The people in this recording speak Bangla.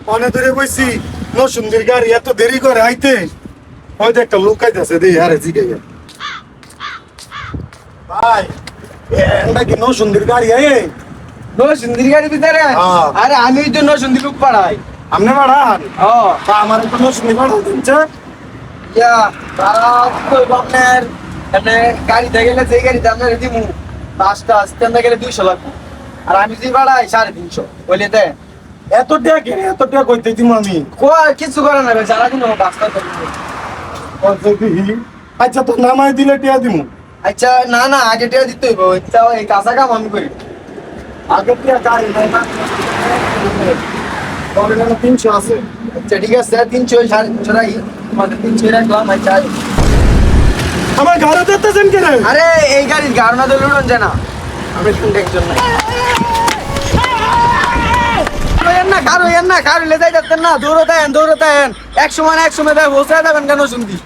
অনেক দূরে বইছি নসুন্দির গাড়ি এত দেরি করে আইতে হয়তো একটা লোক আইতেছে দেই আরে জিগে ভাই এটা কি নসুন্দির গাড়ি আয়ে নরসিংদীর গাড়ির ভিতরে হ্যাঁ। আরে আমি তো নরসিংদী লোক পাড়াই আপনি বাড়ান ও তা আমার একটু নসুন্দির বাড়ান দিচ্ছে ইয়া তারা তো আপনার মানে গাড়িতে গেলে যে গাড়িতে আপনার দিমু পাঁচটা স্ট্যান্ডে গেলে 200 লাগবে আর আমি যদি বাড়াই 350 বলে দেন এত টাকা কেনে এত টাকা কইতে দিম আমি কিছু করে না সারাদিন পাঁচটা আচ্ছা তো নামাই দিলে টিয়া দিমু আচ্ছা না না আগে টিয়া দিতে হইব এই কাঁচা কাম আমি করি আগে টিয়া গাড়ি নাই না তবে কেন 300 আছে আচ্ছা ঠিক আছে 300 350 রাখি তোমাদের 300 রাখলাম আচ্ছা আমার ঘরে যেতেছেন কেন আরে এই গাড়ির গাড়না তো লুটন যায় না আমি টেনশন নাই কারো এর না কারো লে যাই যাচ্ছেন না দৌড়তে এক সময় দেয় বসে যাবেন কেন শুনবি